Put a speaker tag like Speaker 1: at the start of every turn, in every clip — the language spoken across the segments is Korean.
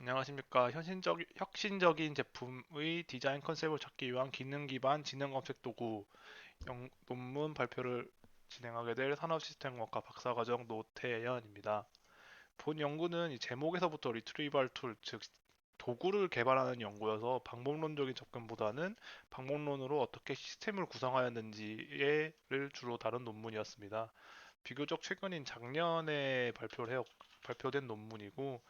Speaker 1: 안녕하십니까. 혁신적인 제품의 디자인 컨셉을 찾기 위한 기능 기반 지능 검색 도구 논문 발표를 진행하게 될 산업시스템학과 박사과정 노태연입니다. 본 연구는 이 제목에서부터 리트리발 툴, 즉 도구를 개발하는 연구여서 방법론적인 접근보다는 방법론으로 어떻게 시스템을 구성하였는지를 주로 다룬 논문이었습니다. 비교적 최근인 작년에 발표된 논문이고,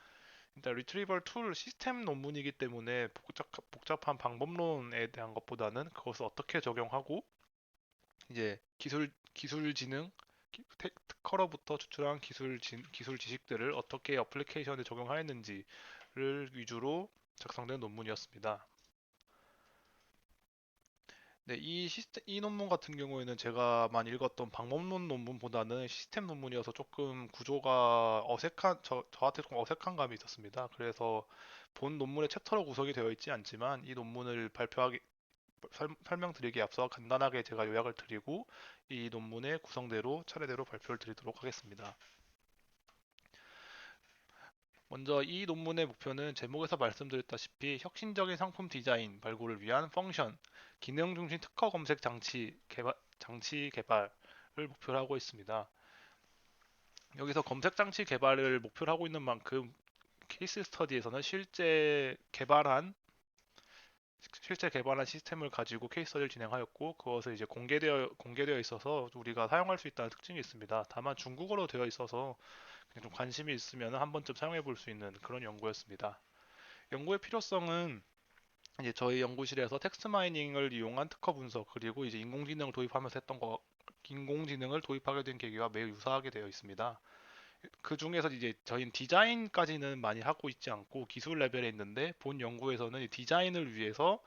Speaker 1: 일단 리트리벌 툴 시스템 논문이기 때문에 복잡한 방법론에 대한 것보다는 그것을 어떻게 적용하고 이제 기술 지능 특허로부터 추출한 기술 지식들을 어떻게 어플리케이션에 적용하였는지를 위주로 작성된 논문이었습니다. 네, 이 논문 같은 경우에는 제가만 읽었던 방법론 논문보다는 시스템 논문이어서 조금 구조가 저한테 좀 어색한 감이 있었습니다. 그래서 본 논문의 챕터로 구성이 되어 있지 않지만 이 논문을 설명드리기 앞서 간단하게 제가 요약을 드리고 이 논문의 구성대로 차례대로 발표를 드리도록 하겠습니다. 먼저 이 논문의 목표는 제목에서 말씀드렸다시피 혁신적인 상품 디자인 발굴을 위한 펑션, 기능 중심 특허 검색 장치 개발을 목표로 하고 있습니다. 여기서 검색 장치 개발을 목표로 하고 있는 만큼 케이스 스터디에서는 실제 개발한 시스템을 가지고 케이스 스터디를 진행하였고 그것을 이제 공개되어 있어서 우리가 사용할 수 있다는 특징이 있습니다. 다만 중국어로 되어 있어서 좀 관심이 있으면 한 번쯤 사용해 볼 수 있는 그런 연구였습니다. 연구의 필요성은 이제 저희 연구실에서 텍스트 마이닝을 이용한 특허 분석 그리고 이제 인공지능을 도입하게 된 계기와 매우 유사하게 되어 있습니다. 그 중에서 이제 저희는 디자인까지는 많이 하고 있지 않고 기술 레벨에 있는데 본 연구에서는 이 디자인을 위해서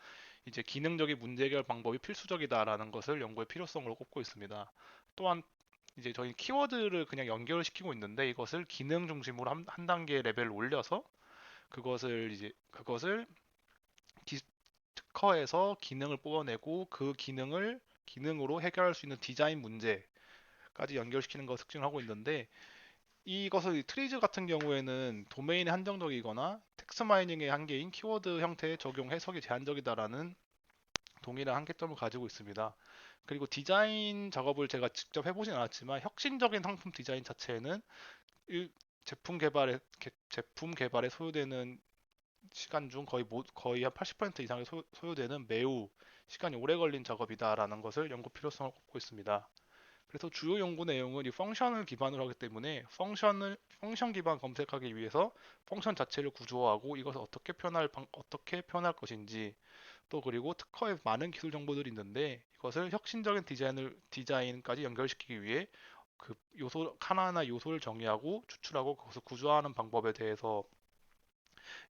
Speaker 1: 이제 기능적인 문제 해결 방법이 필수적이다라는 것을 연구의 필요성으로 꼽고 있습니다. 또한 이제 저희 키워드를 그냥 연결을 시키고 있는데 이것을 기능 중심으로 한 단계 레벨을 올려서 그것을 특허에서 기능을 뽑아내고 그 기능으로 해결할 수 있는 디자인 문제까지 연결시키는 것을 특징하고 있는데 이것을 트리즈 같은 경우에는 도메인에 한정적이거나 텍스트 마이닝의 한계인 키워드 형태의 적용 해석이 제한적이다라는 동일한 한계점을 가지고 있습니다. 그리고 디자인 작업을 제가 직접 해보진 않았지만 혁신적인 상품 디자인 자체에는 일- 제품 개발에 소요되는 시간 중 거의 한 80% 이상이 소요되는 매우 시간이 오래 걸린 작업이다라는 것을 연구 필요성을 꼽고 있습니다. 그래서 주요 연구 내용은 이 펑션을 기반으로 하기 때문에 펑션 기반 검색하기 위해서 펑션 자체를 구조화하고 이것을 어떻게 표현할 것인지 또 그리고 특허에 많은 기술 정보들이 있는데 이것을 혁신적인 디자인까지 연결시키기 위해 그 하나하나 요소를 정의하고 추출하고 그것을 구조화하는 방법에 대해서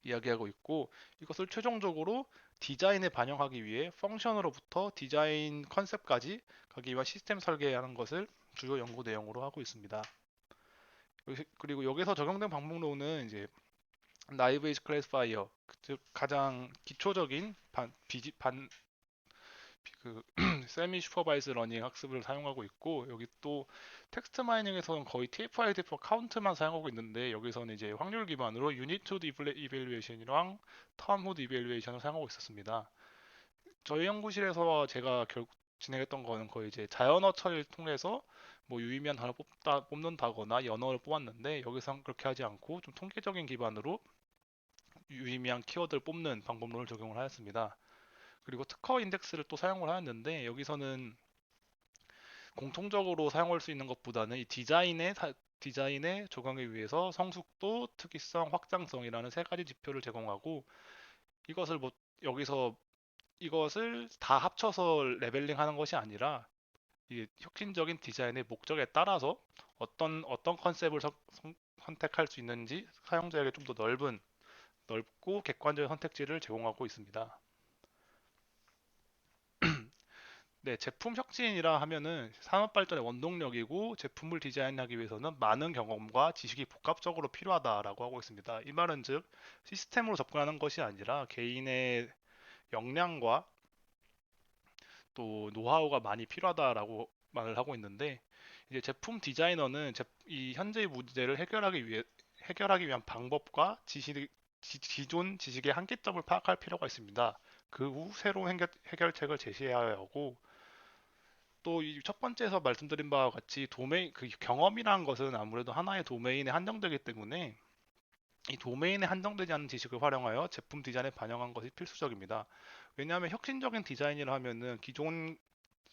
Speaker 1: 이야기하고 있고 이것을 최종적으로 디자인에 반영하기 위해 펑션으로부터 디자인 컨셉까지 가기 위한 시스템 설계하는 것을 주요 연구 내용으로 하고 있습니다. 그리고 여기서 적용된 방법론은 이제 나이브 이즈 클래스파이어 즉 가장 기초적인 그 세미 슈퍼바이즈 러닝 학습을 사용하고 있고 여기 또 텍스트 마이닝에서는 거의 TF-IDF 카운트만 사용하고 있는데 여기서는 이제 확률 기반으로 유니트 후드 이벨루에이션이랑 텀 후드 이벨루에이션을 사용하고 있었습니다. 저희 연구실에서 제가 결국 진행했던 거는 거의 이제 자연어 처리를 통해서 뭐 유의미한 단어 뽑는다거나 연어를 뽑았는데 여기서 그렇게 하지 않고 좀 통계적인 기반으로 유의미한 키워드를 뽑는 방법론을 적용을 하였습니다. 그리고 특허 인덱스를 또 사용을 하였는데 여기서는 공통적으로 사용할 수 있는 것보다는 디자인에 적용하기 위해서 성숙도, 특이성, 확장성이라는 세 가지 지표를 제공하고 이것을 뭐 여기서 이것을 다 합쳐서 레벨링하는 것이 아니라 이 혁신적인 디자인의 목적에 따라서 어떤 컨셉을 선택할 수 있는지 사용자에게 좀 더 넓고 객관적인 선택지를 제공하고 있습니다. 네, 제품 혁신이라 하면은 산업 발전의 원동력이고 제품을 디자인하기 위해서는 많은 경험과 지식이 복합적으로 필요하다라고 하고 있습니다. 이 말은 즉 시스템으로 접근하는 것이 아니라 개인의 역량과 또 노하우가 많이 필요하다라고 말을 하고 있는데 이제 제품 디자이너는 이 현재의 문제를 해결하기 위한 방법과 기존 지식의 한계점을 파악할 필요가 있습니다. 그 후 새로운 해결책을 제시해야 하고, 또 이 첫 번째에서 말씀드린 바와 같이 도메인 그 경험이라는 것은 아무래도 하나의 도메인에 한정되기 때문에 이 도메인에 한정되지 않은 지식을 활용하여 제품 디자인에 반영한 것이 필수적입니다. 왜냐하면 혁신적인 디자인이라 하면은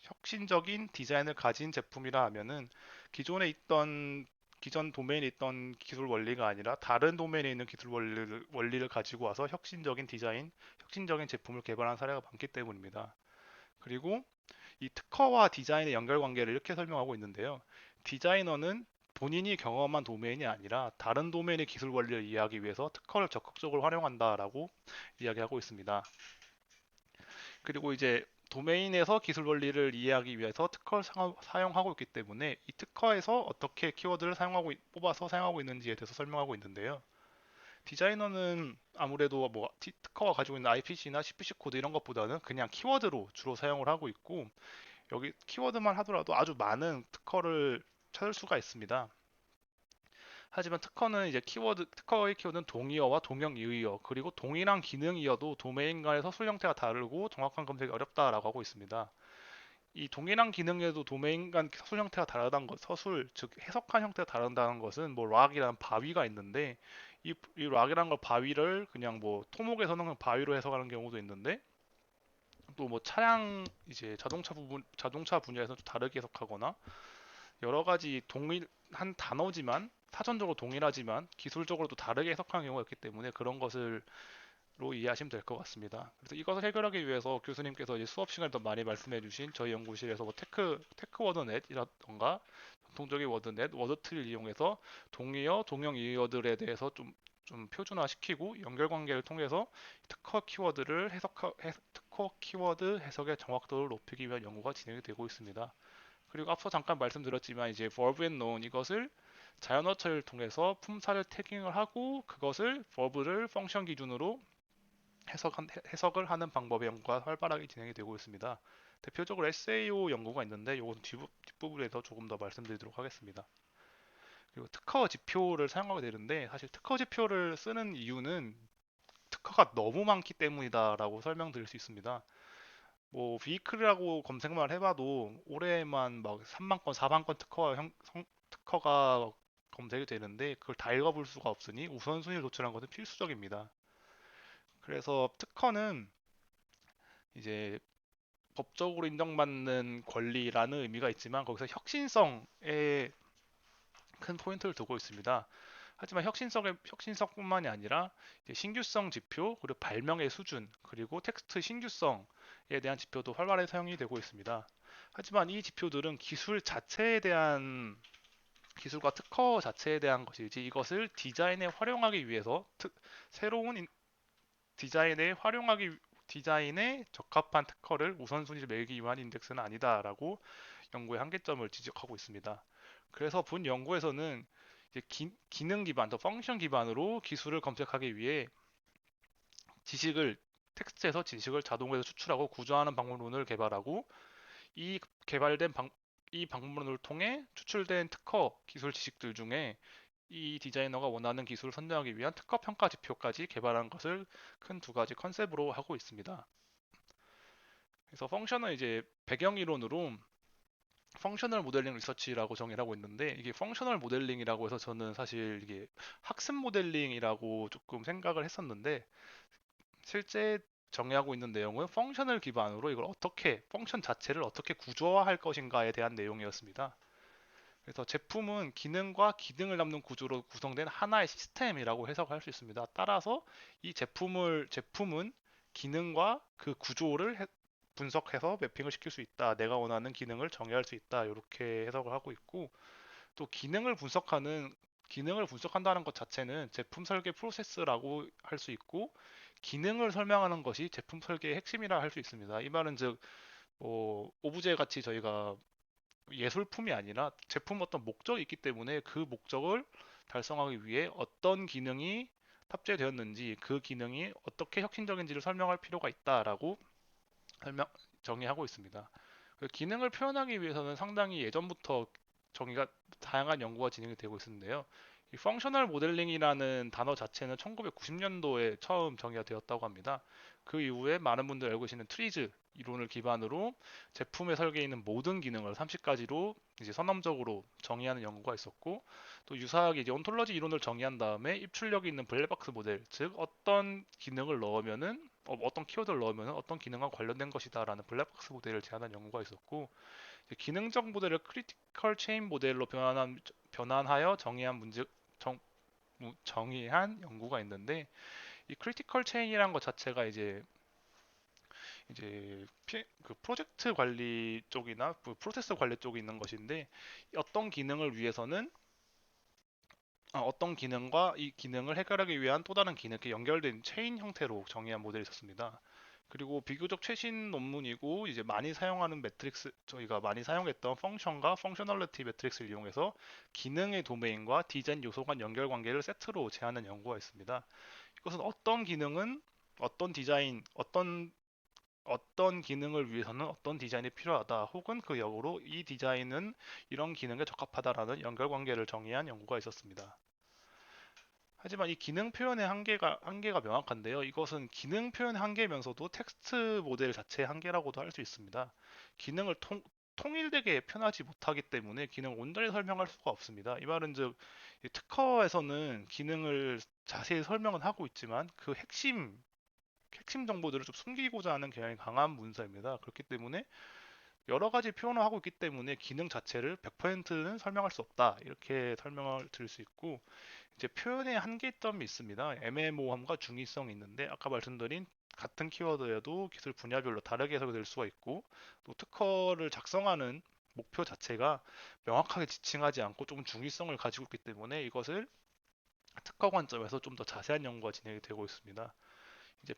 Speaker 1: 혁신적인 디자인을 가진 제품이라 하면은 기존에 있던 기존 도메인에 있던 기술 원리가 아니라 다른 도메인에 있는 기술 원리를 가지고 와서 혁신적인 제품을 개발한 사례가 많기 때문입니다. 그리고 이 특허와 디자인의 연결 관계를 이렇게 설명하고 있는데요. 디자이너는 본인이 경험한 도메인이 아니라 다른 도메인의 기술 원리를 이해하기 위해서 특허를 적극적으로 활용한다라고 이야기하고 있습니다. 그리고 이제 도메인에서 기술 원리를 이해하기 위해서 특허를 사용하고 있기 때문에 이 특허에서 어떻게 키워드를 뽑아서 사용하고 있는지에 대해서 설명하고 있는데요. 디자이너는 아무래도 뭐 특허가 가지고 있는 IPC나 CPC 코드 이런 것보다는 그냥 키워드로 주로 사용을 하고 있고, 여기 키워드만 하더라도 아주 많은 특허를 찾을 수가 있습니다. 하지만 특허의 키워드는 동의어와 동형 이의어, 그리고 동일한 기능이어도 도메인 간의 서술 형태가 다르고 정확한 검색이 어렵다라고 하고 있습니다. 이 동일한 기능에도 도메인 간 서술 형태가 다르다는 것, 즉 해석한 형태가 다르다는 것은 뭐 락이라는 바위가 있는데, 이 락이라는 걸 바위를 그냥 뭐 토목에서는 그냥 바위로 해석하는 경우도 있는데, 또 뭐 자동차 분야에서 좀 다르게 해석하거나, 여러 가지 동일한 단어지만 사전적으로 동일하지만 기술적으로도 다르게 해석하는 경우가 있기 때문에 그런 것을 로 이해하시면 될 것 같습니다. 그래서 이것을 해결하기 위해서 교수님께서 이제 수업 시간에 더 많이 말씀해주신 저희 연구실에서 뭐 테크 워드넷이라던가 전통적인 워드넷, 워드트리를 이용해서 동형 이어들에 대해서 좀 표준화시키고 연결 관계를 통해서 특허 키워드 해석의 정확도를 높이기 위한 연구가 진행이 되고 있습니다. 그리고 앞서 잠깐 말씀드렸지만 이제 verb and noun 이것을 자연어 처리를 통해서 품사를 태깅을 하고 그것을 verb를 펑션 기준으로 해석을 하는 방법의 연구가 활발하게 진행이 되고 있습니다. 대표적으로 SAO 연구가 있는데 이건 뒷부분에서 조금 더 말씀드리도록 하겠습니다. 그리고 특허 지표를 사용하게 되는데, 사실 특허 지표를 쓰는 이유는 특허가 너무 많기 때문이다라고 설명드릴 수 있습니다. 뭐 비이클이라고 검색만 해봐도 올해만 막 3만 건, 4만 건 특허가 검색이 되는데 그걸 다 읽어볼 수가 없으니 우선순위를 도출한 것은 필수적입니다. 그래서 특허는 이제 법적으로 인정받는 권리라는 의미가 있지만 거기서 혁신성에 큰 포인트를 두고 있습니다. 하지만 혁신성뿐만이 아니라 신규성 지표, 그리고 발명의 수준, 그리고 텍스트 신규성에 대한 지표도 활발하게 사용이 되고 있습니다. 하지만 이 지표들은 기술과 특허 자체에 대한 것이지 이것을 새로운 디자인에 적합한 특허를 우선순위를 매기 위한 인덱스는 아니다라고 연구의 한계점을 지적하고 있습니다. 그래서 본 연구에서는 이제 기능 기반, 더 펑션 기반으로 기술을 검색하기 위해 지식을 텍스트에서 지식을 자동으로 추출하고 구조하는 방법론을 개발하고, 이 개발된 방, 이 방법론을 통해 추출된 특허 기술 지식들 중에 이 디자이너가 원하는 기술을 선정하기 위한 특허 평가 지표까지 개발한 것을 큰 두 가지 컨셉으로 하고 있습니다. 그래서 펑션은 이제 배경 이론으로 펑셔널 모델링 리서치라고 정의를 하고 있는데, 이게 펑셔널 모델링이라고 해서 저는 사실 이게 학습 모델링이라고 조금 생각을 했었는데, 실제 정의하고 있는 내용은 펑션을 기반으로 펑션 자체를 어떻게 구조화할 것인가에 대한 내용이었습니다. 그래서 제품은 기능과 기능을 담는 구조로 구성된 하나의 시스템이라고 해석할 수 있습니다. 따라서 제품은 기능과 그 구조를 분석해서 매핑을 시킬 수 있다. 내가 원하는 기능을 정의할 수 있다. 이렇게 해석을 하고 있고, 또 기능을 분석한다는 것 자체는 제품 설계 프로세스라고 할 수 있고, 기능을 설명하는 것이 제품 설계의 핵심이라 할 수 있습니다. 이 말은 즉, 오브제 같이 저희가 예술품이 아니라 제품 어떤 목적이 있기 때문에 그 목적을 달성하기 위해 어떤 기능이 탑재되었는지, 그 기능이 어떻게 혁신적인지를 설명할 필요가 있다라고 설명 정의하고 있습니다. 기능을 표현하기 위해서는 상당히 예전부터 정의가 다양한 연구가 진행이 되고 있었는데요. 이 펑셔널 모델링이라는 단어 자체는 1990년도에 처음 정의가 되었다고 합니다. 그 이후에 많은 분들 알고 계시는 트리즈 이론을 기반으로 제품에 설계해 있는 모든 기능을 30가지로 이제 선언적으로 정의하는 연구가 있었고, 또 유사하게 이제 온톨러지 이론을 정의한 다음에 입출력이 있는 블랙박스 모델, 즉 어떤 기능을 넣으면은 어떤 키워드를 넣으면은 어떤 기능과 관련된 것이다라는 블랙박스 모델을 제안한 연구가 있었고, 기능적 모델을 크리티컬 체인 모델로 변환하여 정의한 연구가 있는데, 이 크리티컬 체인이란 것 자체가 이제 그 프로젝트 관리 쪽이나 그 프로세스 관리 쪽에 있는 것인데, 어떤 기능을 위해서는 어떤 기능과 이 기능을 해결하기 위한 또 다른 기능, 이렇게 연결된 체인 형태로 정의한 모델이 있었습니다. 그리고 비교적 최신 논문이고 이제 많이 사용하는 매트릭스, 저희가 많이 사용했던 펑션과 펑셔널리티 매트릭스를 이용해서 기능의 도메인과 디자인 요소 간 연결 관계를 세트로 제하는 연구가 있습니다. 이것은 어떤 기능은 어떤 디자인, 어떤 기능을 위해서는 어떤 디자인이 필요하다, 혹은 그 역으로 이 디자인은 이런 기능에 적합하다라는 연결 관계를 정의한 연구가 있었습니다. 하지만 이 기능 표현의 한계가 명확한데요. 이것은 기능 표현의 한계면서도 텍스트 모델 자체의 한계라고도 할 수 있습니다. 기능을 통일되게 표현하지 못하기 때문에 기능을 온전히 설명할 수가 없습니다. 이 말은 즉, 이 특허에서는 기능을 자세히 설명은 하고 있지만 그 핵심 정보들을 좀 숨기고자 하는 경향이 강한 문서입니다. 그렇기 때문에 여러 가지 표현을 하고 있기 때문에 기능 자체를 100%는 설명할 수 없다, 이렇게 설명을 드릴 수 있고, 이제 표현의 한계점이 있습니다. 애매모호함과 중의성이 있는데, 아까 말씀드린 같은 키워드여도 기술 분야별로 다르게 해석이 될 수가 있고, 또 특허를 작성하는 목표 자체가 명확하게 지칭하지 않고 조금 중의성을 가지고 있기 때문에 이것을 특허 관점에서 좀 더 자세한 연구가 진행이 되고 있습니다. 이제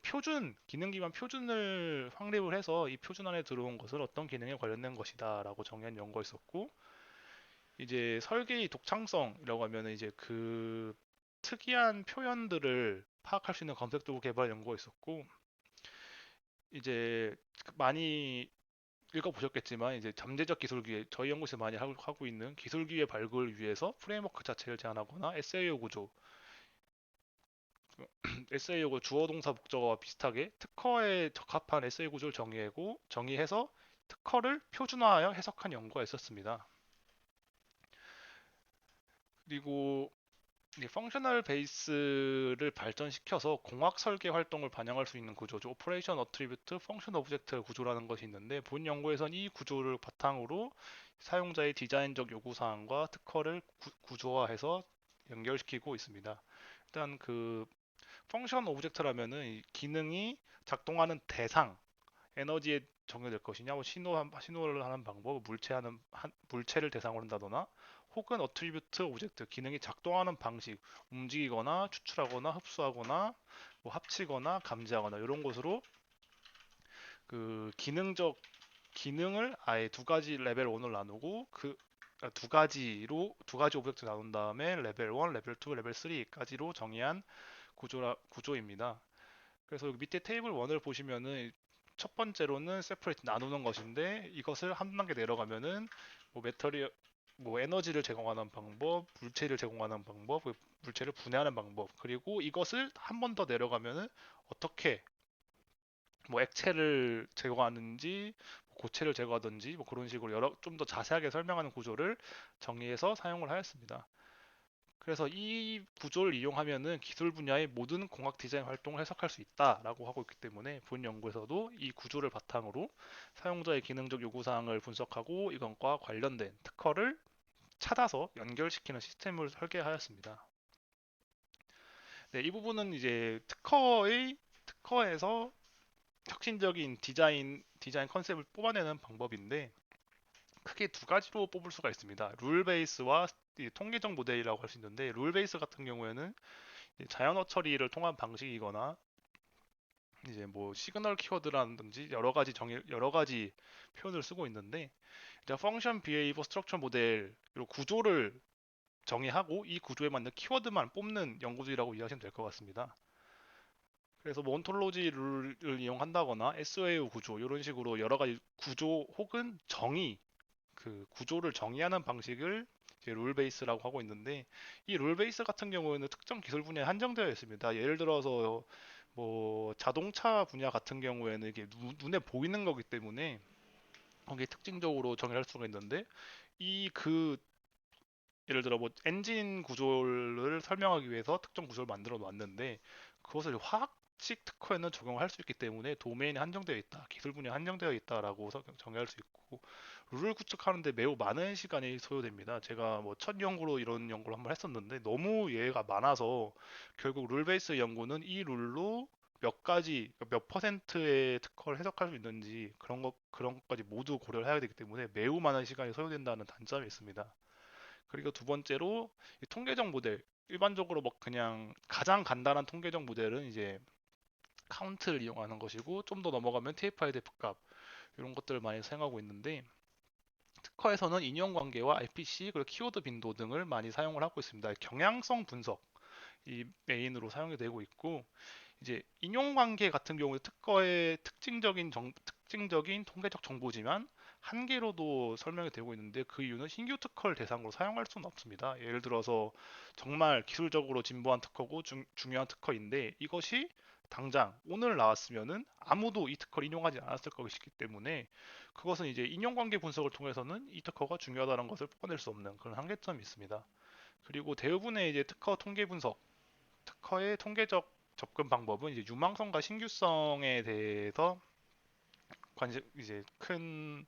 Speaker 1: 기능 기반 표준을 확립을 해서 이 표준 안에 들어온 것은 어떤 기능에 관련된 것이다라고 정의한 연구가 있었고, 이제 설계의 독창성이라고 하면 이제 그 특이한 표현들을 파악할 수 있는 검색 도구 개발 연구가 있었고, 이제 많이 읽어보셨겠지만 이제 잠재적 기술기회, 저희 연구에서 많이 하고 있는 기술기회 발굴을 위해서 프레임워크 자체를 제안하거나 SAO 구조, SAO 구 주어 동사 목적어와 비슷하게 특허에 적합한 SAO 구조를 정의해서 특허를 표준화하여 해석한 연구가 있었습니다. 그리고 이 펑셔널 베이스를 발전시켜서 공학 설계 활동을 반영할 수 있는 구조죠. 오퍼레이션 어트리뷰트 펑션 오브젝트 구조라는 것이 있는데, 본 연구에선 이 구조를 바탕으로 사용자의 디자인적 요구 사항과 특허를 구조화해서 연결시키고 있습니다. 일단 그 펑션 오브젝트라면은 이 기능이 작동하는 대상, 에너지에 정의될 것이냐, 뭐 신호를 하는 방법, 물체를 대상으로 한다거나, 혹은 어트리뷰트 오브젝트, 기능이 작동하는 방식, 움직이거나 추출하거나 흡수하거나 뭐 합치거나 감지하거나 이런 것으로 그 기능을 아예 두 가지 레벨 1을 나누고 두 가지 오브젝트 나눈 다음에 레벨 1, 레벨 2, 레벨 3까지로 정의한 구조입니다. 그래서 여기 밑에 테이블 1을 보시면은 첫 번째로는 세퍼레이트 나누는 것인데, 이것을 한 단계 내려가면은 뭐 매터리얼 뭐 에너지를 제공하는 방법, 물체를 제공하는 방법, 물체를 분해하는 방법, 그리고 이것을 한 번 더 내려가면은 어떻게 뭐 액체를 제거하는지 고체를 제거하든지 뭐 그런 식으로 여러 좀 더 자세하게 설명하는 구조를 정의해서 사용을 하였습니다. 그래서 이 구조를 이용하면은 기술 분야의 모든 공학 디자인 활동을 해석할 수 있다라고 하고 있기 때문에, 본 연구에서도 이 구조를 바탕으로 사용자의 기능적 요구사항을 분석하고 이것과 관련된 특허를 찾아서 연결시키는 시스템을 설계하였습니다. 네, 이 부분은 이제 특허에서 혁신적인 디자인 컨셉을 뽑아내는 방법인데, 크게 두 가지로 뽑을 수가 있습니다. 룰 베이스와 통계적 모델이라고 할 수 있는데, 룰 베이스 같은 경우에는 자연어 처리를 통한 방식이거나 이제 뭐 시그널 키워드라든지 여러 가지 표현을 쓰고 있는데, 이제 펑션 비헤이버 스트럭처 모델로 구조를 정의하고 이 구조에 맞는 키워드만 뽑는 연구들이라고 이해하시면 될 것 같습니다. 그래서 뭐 온톨로지 룰을 이용한다거나 SOAU 구조 이런 식으로 여러 가지 구조 혹은 정의, 그 구조를 정의하는 방식을 이제 룰 베이스라고 하고 있는데, 이 룰 베이스 같은 경우에는 특정 기술 분야에 한정되어 있습니다. 예를 들어서 뭐 자동차 분야 같은 경우에는 이게 눈에 보이는 거기 때문에 거기에 특징적으로 정의할 수가 있는데, 이 그 예를 들어 뭐 엔진 구조를 설명하기 위해서 특정 구조를 만들어 놨는데, 그것을 화학식 특허에는 적용할 수 있기 때문에 도메인에 한정되어 있다, 기술 분야에 한정되어 있다라고 정의할 수 있고, 룰을 구축하는데 매우 많은 시간이 소요됩니다. 제가 뭐 첫 연구로 이런 연구를 한번 했었는데 너무 예가 많아서 결국 룰 베이스 연구는 이 룰로 몇 가지, 그러니까 몇 퍼센트의 특허를 해석할 수 있는지 그런 것까지 모두 고려를 해야 되기 때문에 매우 많은 시간이 소요된다는 단점이 있습니다. 그리고 두 번째로 이 통계적 모델, 일반적으로 뭐 그냥 가장 간단한 통계적 모델은 이제 카운트를 이용하는 것이고, 좀 더 넘어가면 TF-IDF 값, 이런 것들을 많이 사용하고 있는데, 특허에서는 인용관계와 IPC 그리고 키워드 빈도 등을 많이 사용을 하고 있습니다. 경향성 분석이 메인으로 사용이 되고 있고, 이제 인용관계 같은 경우에 특허의 특징적인 통계적 정보지만 한계로도 설명이 되고 있는데, 그 이유는 신규 특허를 대상으로 사용할 수는 없습니다. 예를 들어서 정말 기술적으로 진보한 특허고 중요한 특허인데, 이것이 당장 오늘 나왔으면은 아무도 이 특허를 인용하지 않았을 것이기 때문에, 그것은 이제 인용관계 분석을 통해서는 이 특허가 중요하다는 것을 뽑아낼 수 없는 그런 한계점이 있습니다. 그리고 대부분의 이제 특허 통계 분석, 특허의 통계적 접근 방법은 이제 유망성과 신규성에 대해서 관심 이제 큰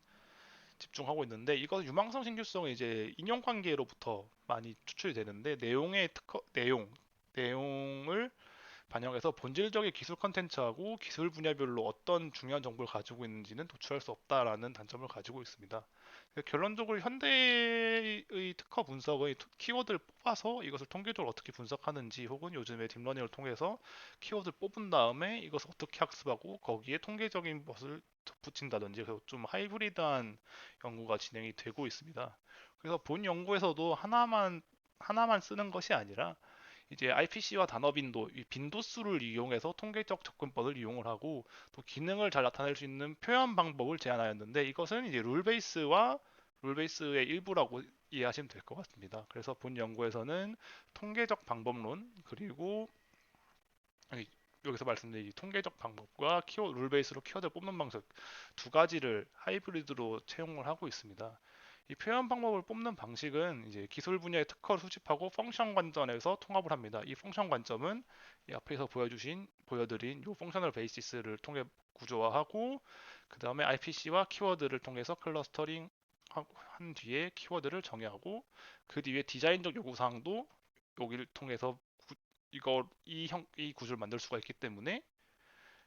Speaker 1: 집중하고 있는데, 이거 유망성 신규성은 이제 인용관계로부터 많이 추출이 되는데, 내용을 반영해서 본질적인 기술 컨텐츠하고 기술 분야별로 어떤 중요한 정보를 가지고 있는지는 도출할 수 없다라는 단점을 가지고 있습니다. 결론적으로 현대의 특허 분석의 키워드를 뽑아서 이것을 통계적으로 어떻게 분석하는지, 혹은 요즘에 딥러닝을 통해서 키워드를 뽑은 다음에 이것을 어떻게 학습하고 거기에 통계적인 것을 덧붙인다든지, 그래서 좀 하이브리드한 연구가 진행이 되고 있습니다. 그래서 본 연구에서도 하나만 쓰는 것이 아니라 이제 IPC와 단어 빈도, 이 빈도수를 이용해서 통계적 접근법을 이용을 하고, 또 기능을 잘 나타낼 수 있는 표현 방법을 제안하였는데, 이것은 이제 룰 베이스의 일부라고 이해하시면 될 것 같습니다. 그래서 본 연구에서는 통계적 방법론, 그리고 여기서 말씀드린 이 통계적 방법과 룰 베이스로 키워드를 뽑는 방식, 두 가지를 하이브리드로 채용을 하고 있습니다. 이 표현 방법을 뽑는 방식은 이제 기술 분야의 특허를 수집하고 펑션 관점에서 통합을 합니다. 이 펑션 관점은 이 앞에서 보여드린 이 펑셔널 베이시스를 통해 구조화하고, 그 다음에 IPC와 키워드를 통해서 클러스터링 한 뒤에 키워드를 정의하고, 그 뒤에 디자인적 요구사항도 여기를 통해서 이 구조를 만들 수가 있기 때문에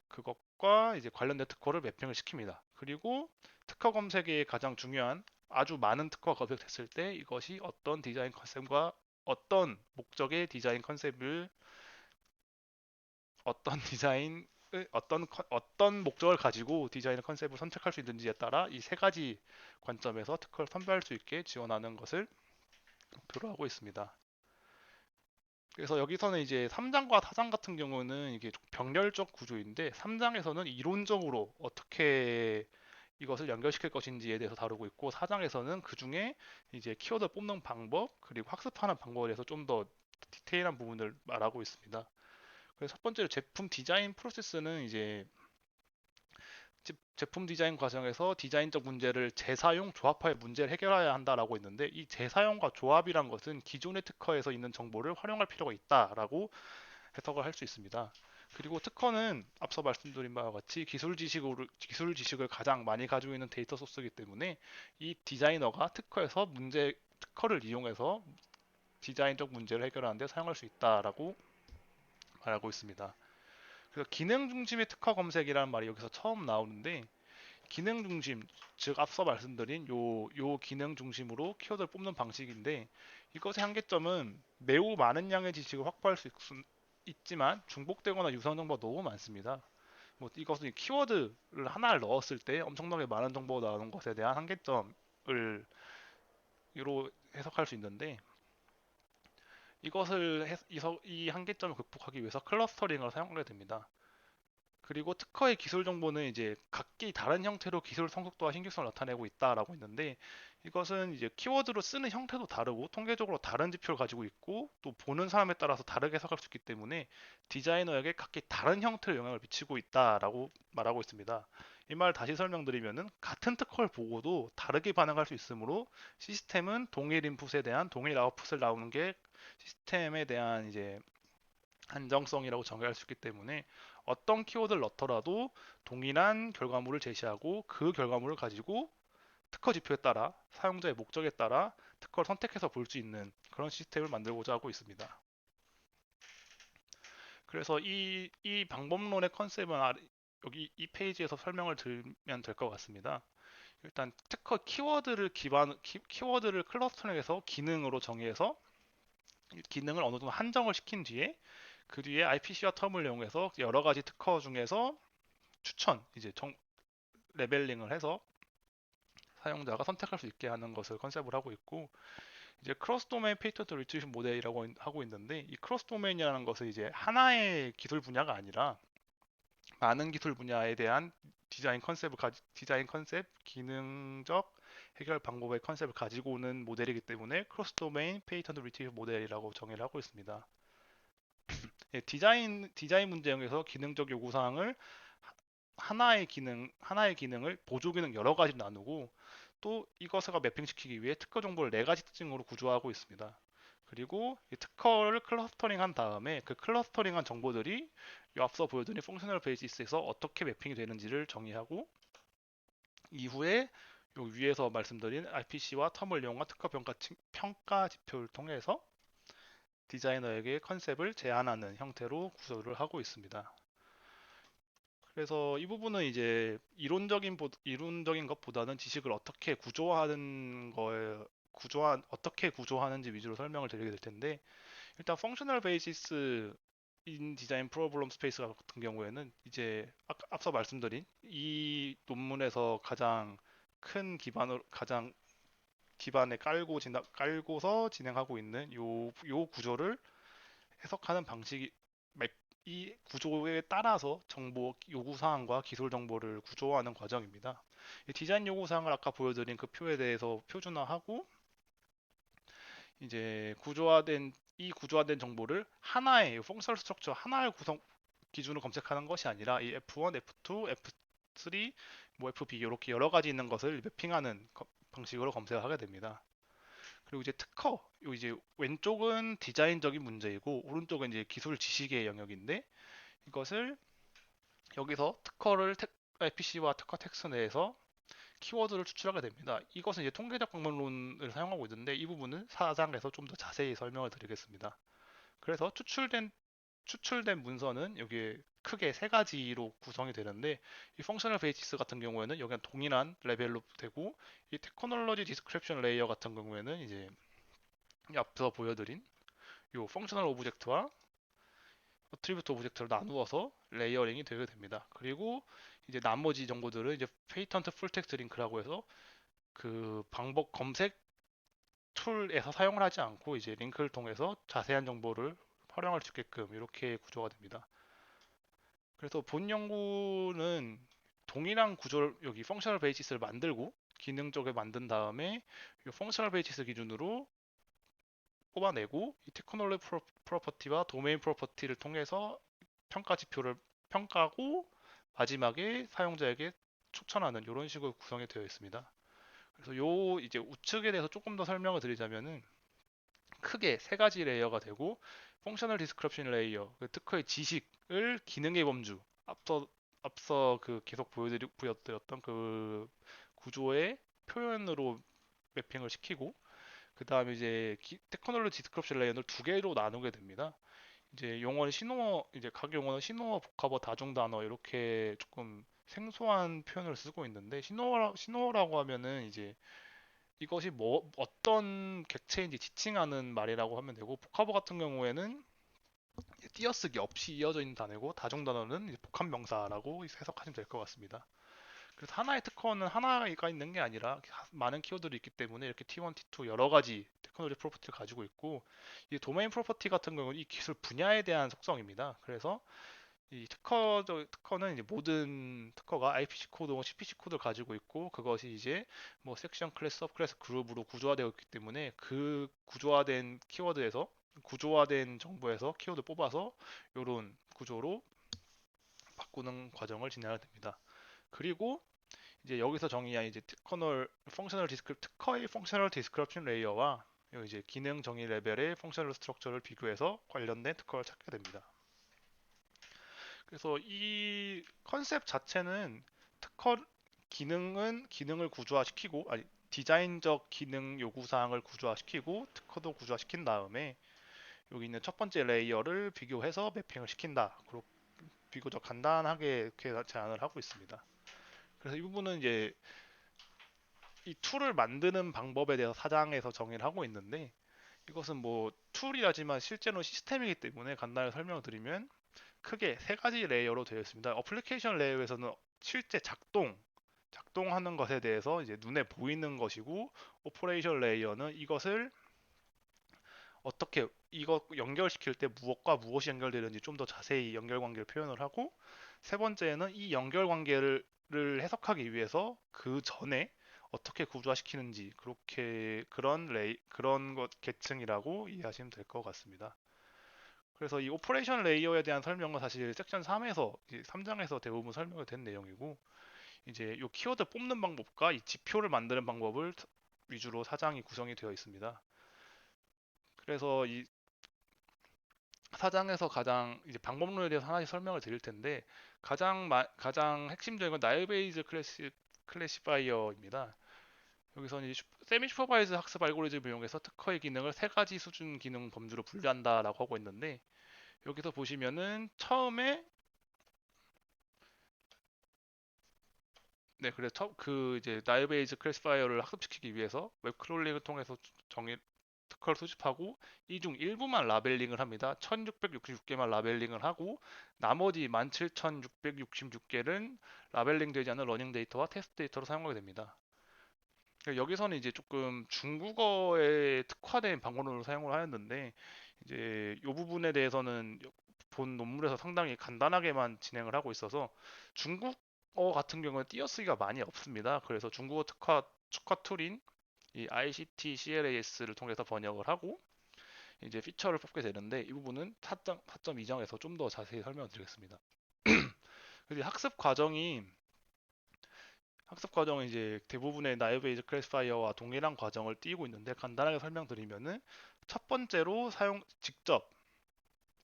Speaker 1: 그것과 이제 관련된 특허를 매핑을 시킵니다. 그리고 특허 검색에 가장 중요한, 아주 많은 특허가 검색됐을 때 이것이 어떤 디자인 컨셉과 어떤 목적의 디자인 컨셉을 어떤 디자인 어떤 목적을 가지고 디자인 컨셉을 선택할 수 있는지에 따라 이 세 가지 관점에서 특허를 선별할 수 있게 지원하는 것을 목표로 하고 있습니다. 그래서 여기서는 이제 3장과 4장 같은 경우는 이게 좀 병렬적 구조인데, 3장에서는 이론적으로 어떻게 이것을 연결시킬 것인지에 대해서 다루고 있고, 4장에서는 그 중에 이제 키워드 뽑는 방법, 그리고 학습하는 방법에 대해서 좀 더 디테일한 부분을 말하고 있습니다. 그래서 첫 번째로 제품 디자인 프로세스는 이제 제품 디자인 과정에서 디자인적 문제를 재사용, 조합화의 문제를 해결해야 한다라고 있는데, 이 재사용과 조합이란 것은 기존의 특허에서 있는 정보를 활용할 필요가 있다라고 해석을 할 수 있습니다. 그리고 특허는 앞서 말씀드린 바와 같이 기술 지식을 가장 많이 가지고 있는 데이터 소스이기 때문에, 이 디자이너가 특허를 이용해서 디자인적 문제를 해결하는 데 사용할 수 있다라고 말하고 있습니다. 그래서 기능 중심의 특허 검색이라는 말이 여기서 처음 나오는데, 기능 중심, 즉 앞서 말씀드린 요 기능 중심으로 키워드를 뽑는 방식인데, 이것의 한계점은 매우 많은 양의 지식을 확보할 수 있지만 중복되거나 유사한 정보가 너무 많습니다. 뭐 이것은 키워드를 하나를 넣었을 때 엄청나게 많은 정보가 나오는 것에 대한 한계점을 로 해석할 수 있는데, 이 한계점을 극복하기 위해서 클러스터링을 사용하게 됩니다. 그리고 특허의 기술 정보는 이제 각기 다른 형태로 기술 성숙도와 신규성을 나타내고 있다라고 했는데, 이것은 이제 키워드로 쓰는 형태도 다르고 통계적으로 다른 지표를 가지고 있고 또 보는 사람에 따라서 다르게 해석할 수 있기 때문에 디자이너에게 각기 다른 형태의 영향을 미치고 있다라고 말하고 있습니다. 이 말 다시 설명드리면은 같은 특허를 보고도 다르게 반응할 수 있으므로 시스템은 동일 인풋에 대한 동일 아웃풋을 나오는 게 시스템에 대한 이제 안정성이라고 정의할 수 있기 때문에 어떤 키워드를 넣더라도 동일한 결과물을 제시하고 그 결과물을 가지고 특허 지표에 따라 사용자의 목적에 따라 특허를 선택해서 볼 수 있는 그런 시스템을 만들고자 하고 있습니다. 그래서 이 방법론의 컨셉은 여기 이 페이지에서 설명을 드리면 될 것 같습니다. 일단 특허 키워드를 클러스터링해서 기능으로 정의해서 기능을 어느 정도 한정을 시킨 뒤에 그 뒤에 IPC와 텀을 이용해서 여러 가지 특허 중에서 추천 이제 레벨링을 해서 사용자가 선택할 수 있게 하는 것을 컨셉을 하고 있고 이제 크로스 도메인 페이턴트 리트리션 모델이라고 하고 있는데 이 크로스 도메인이라는 것은 이제 하나의 기술 분야가 아니라 많은 기술 분야에 대한 디자인 컨셉, 기능적 해결 방법의 컨셉을 가지고 오는 모델이기 때문에 크로스 도메인 페이턴트 리트리션 모델이라고 정의를 하고 있습니다. 예, 디자인 문제에서 기능적 요구 사항을 하나의 기능을 보조 기능 여러 가지로 나누고 또 이것을 매핑시키기 위해 특허 정보를 네 가지 특징으로 구조하고 있습니다. 그리고 이 특허를 클러스터링한 다음에 그 클러스터링한 정보들이 이 앞서 보여드린 펑셔널 베이시스에서 어떻게 매핑이 되는지를 정의하고 이후에 요 위에서 말씀드린 RPC와 텀을 이용한 특허 평가 지표를 통해서 디자이너에게 컨셉을 제안하는 형태로 구조를 하고 있습니다. 그래서 이 부분은 이제 이론적인 것보다는 지식을 어떻게 어떻게 구조하는지 위주로 설명을 드리게 될 텐데 일단 펑셔널 베이시스 인 디자인 프로블럼 스페이스 같은 경우에는 이제 앞서 말씀드린 이 논문에서 가장 기반에 깔고서 진행하고 있는 요 구조를 해석하는 방식이 이 구조에 따라서 정보 요구 사항과 기술 정보를 구조화하는 과정입니다. 이 디자인 요구 사항을 아까 보여드린 그 표에 대해서 표준화하고 이제 구조화된 정보를 하나의 펑셔널 스트럭처 하나의 구성 기준으로 검색하는 것이 아니라 이 F1, F2, F3, 뭐 FB 이렇게 여러 가지 있는 것을 매핑하는 방식으로 검색을 하게 됩니다. 그리고 이제 이제 왼쪽은 디자인적인 문제이고 오른쪽은 이제 기술 지식의 영역인데 이것을 여기서 IPC와 특허 텍스트 내에서 키워드를 추출하게 됩니다. 이것은 이제 통계적 방법론을 사용하고 있는데 이 부분은 4장에서 좀 더 자세히 설명을 드리겠습니다. 그래서 추출된 문서는 여기에 크게 세 가지로 구성이 되는데 이 펑셔널 베이시스 같은 경우에는 여기는 동일한 레벨로 되고 이 테크놀로지 디스크립션 레이어 같은 경우에는 이제 앞서 보여드린 이 펑셔널 오브젝트와 어트리뷰트 오브젝트를 나누어서 레이어링이 되게 됩니다. 그리고 이제 나머지 정보들은 이제 페이턴트 풀텍스트 링크라고 해서 그 방법 검색 툴에서 사용을 하지 않고 이제 링크를 통해서 자세한 정보를 활용할 수 있게끔 이렇게 구조가 됩니다. 그래서 본 연구는 동일한 구조를 여기 펑셔널 베이시스를 만들고 기능 쪽에 만든 다음에 이 펑셔널 베이시스 기준으로 뽑아내고 이 테크놀로지 프로퍼티와 도메인 프로퍼티를 통해서 평가 지표를 평가하고 마지막에 사용자에게 추천하는 이런 식으로 구성이 되어 있습니다. 그래서 요 이제 우측에 대해서 조금 더 설명을 드리자면은 크게 세 가지 레이어가 되고 펑셔널 디스크립션 레이어, 그 특허의 지식을 기능의 범주, 앞서 그 계속 보여드렸던 그 구조의 표현으로 매핑을 시키고 그 다음에 이제 테크놀로지 디스크립션 레이어를 두 개로 나누게 됩니다. 이제 이제 각 용어는 신호어, 복합어, 다중 단어 이렇게 조금 생소한 표현을 쓰고 있는데 신호어라고 하면은 이제 이것이 뭐 어떤 객체인지 지칭하는 말이라고 하면 되고 복합어 같은 경우에는 띄어쓰기 없이 이어져 있는 단어고 다중 단어는 복합 명사라고 해석하시면 될 것 같습니다. 그래서 하나의 특허는 하나가 있는 게 아니라 많은 키워드들이 있기 때문에 이렇게 T1, T2 여러 가지 테크놀로지 프로퍼티를 가지고 있고 이 도메인 프로퍼티 같은 경우는 이 기술 분야에 대한 속성입니다. 그래서 이 특허는 이제 모든 특허가 IPC 코드, CPC 코드를 가지고 있고 그것이 이제 뭐 섹션, 클래스, 업 클래스, 그룹으로 구조화되어 있기 때문에 그 구조화된 키워드에서 구조화된 정보에서 키워드 뽑아서 이런 구조로 바꾸는 과정을 진행하게 됩니다. 그리고 이제 여기서 정의한 이제 특허의 펑셔널 디스크립션 레이어와 이제 기능 정의 레벨의 펑셔널 스트럭처를 비교해서 관련된 특허를 찾게 됩니다. 그래서 이 컨셉 자체는 특허 기능을 구조화시키고 아니 디자인적 기능 요구 사항을 구조화시키고 특허도 구조화시킨 다음에 여기 있는 첫 번째 레이어를 비교해서 매핑을 시킨다. 그리고 비교적 간단하게 이렇게 제안을 하고 있습니다. 그래서 이 부분은 이제 이 툴을 만드는 방법에 대해서 사장에서 정의를 하고 있는데 이것은 뭐 툴이라지만 실제로 시스템이기 때문에 간단히 설명을 드리면 크게 세 가지 레이어로 되어 있습니다. 어플리케이션 레이어에서는 실제 작동하는 것에 대해서 이제 눈에 보이는 것이고, 오퍼레이션 레이어는 이것을 어떻게 이거 연결시킬 때 무엇과 무엇이 연결되는지 좀 더 자세히 연결관계를 표현을 하고, 세 번째는 이 연결관계를 해석하기 위해서 그 전에 어떻게 구조화시키는지 그렇게 그런 것 계층이라고 이해하시면 될 것 같습니다. 그래서 이 오퍼레이션 레이어에 대한 설명은 사실 섹션 3에서 3장에서 대부분 설명이 된 내용이고 이제 이 키워드 뽑는 방법과 이 지표를 만드는 방법을 위주로 4장이 구성이 되어 있습니다. 그래서 이 4장에서 가장 이제 방법론에 대해서 하나씩 설명을 드릴 텐데 가장 핵심적인 건 나일 베이즈 클래시파이어입니다. 여기서는 세미 슈퍼바이즈 학습 알고리즘을 이용해서 특허의 기능을 세 가지 수준 기능 범주로 분류한다라고 하고 있는데 여기서 보시면은 처음에 네, 그래서 그 이제 나이베이즈 클래시파이어를 학습시키기 위해서 웹 크롤링을 통해서 특허를 수집하고 이 중 일부만 라벨링을 합니다. 1666개만 라벨링을 하고 나머지 17,666개는 라벨링 되지 않은 러닝 데이터와 테스트 데이터로 사용하게 됩니다. 그러니까 여기서는 이제 조금 중국어에 특화된 방언으로 사용을 하였는데 이제 이 부분에 대해서는 본 논문에서 상당히 간단하게만 진행을 하고 있어서 중국어 같은 경우는 띄어쓰기가 많이 없습니다. 그래서 중국어 특화 툴인 이 ICT CLAS를 통해서 번역을 하고 이제 피처를 뽑게 되는데 이 부분은 4.2장에서 좀 더 자세히 설명을 드리겠습니다. 그래서 학습 과정은 이제 대부분의 나이베이즈 클래시파이어와 동일한 과정을 띄고 있는데 간단하게 설명드리면은 첫 번째로 직접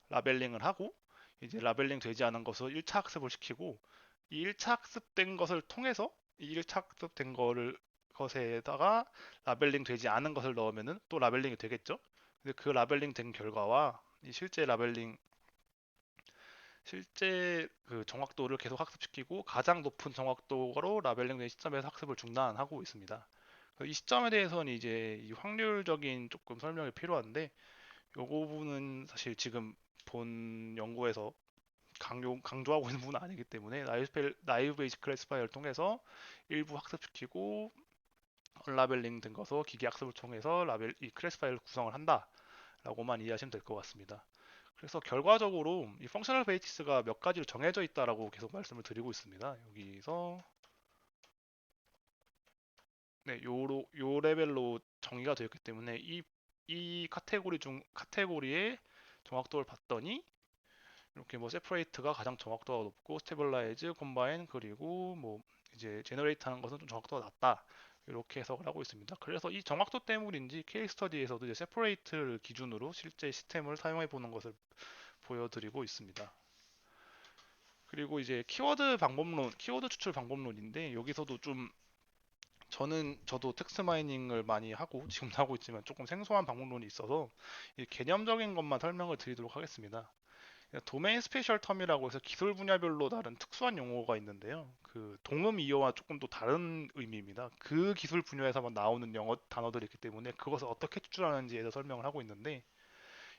Speaker 1: 라벨링을 하고 이제 라벨링 되지 않은 것을 1차 학습을 시키고 이 1차 학습된 것을 통해서 이 1차 학습된 것에다가 라벨링 되지 않은 것을 넣으면은 또 라벨링이 되겠죠. 근데 그 라벨링 된 결과와 이 실제 그 정확도를 계속 학습시키고 가장 높은 정확도로 라벨링된 시점에서 학습을 중단하고 있습니다. 이 시점에 대해서는 이제 이 확률적인 조금 설명이 필요한데 요 부분은 사실 지금 본 연구에서 강조하고 있는 부분은 아니기 때문에 나이브 베이스 클래스파이어를 통해서 일부 학습시키고 언라벨링 된 것을 기계 학습을 통해서 이 클래스파이어를 구성을 한다라고만 이해하시면 될 것 같습니다. 그래서 결과적으로 이 펑셔널 베이시스가 몇 가지로 정해져 있다라고 계속 말씀을 드리고 있습니다. 여기서 네, 요 레벨로 정의가 되어 있기 때문에 이 카테고리의 정확도를 봤더니 이렇게 뭐 세퍼레이트가 가장 정확도가 높고 스테빌라이즈, 콤바인 그리고 뭐 이제 제너레이트 하는 것은 좀 정확도가 낮다. 이렇게 해석을 하고 있습니다. 그래서 이 정확도 때문인지 케이스 스터디에서도 이제 세퍼레이트를 기준으로 실제 시스템을 사용해 보는 것을 보여드리고 있습니다. 그리고 이제 키워드 추출 방법론인데 여기서도 좀 저도 텍스트 마이닝을 많이 하고 지금도 하고 있지만 조금 생소한 방법론이 있어서 개념적인 것만 설명을 드리도록 하겠습니다. 도메인 스페셜 텀이라고 해서 기술 분야별로 다른 특수한 용어가 있는데요. 그 동음 이어와 조금 또 다른 의미입니다. 그 기술 분야에서만 나오는 영어 단어들이 있기 때문에 그것을 어떻게 추출하는지에 대해서 설명을 하고 있는데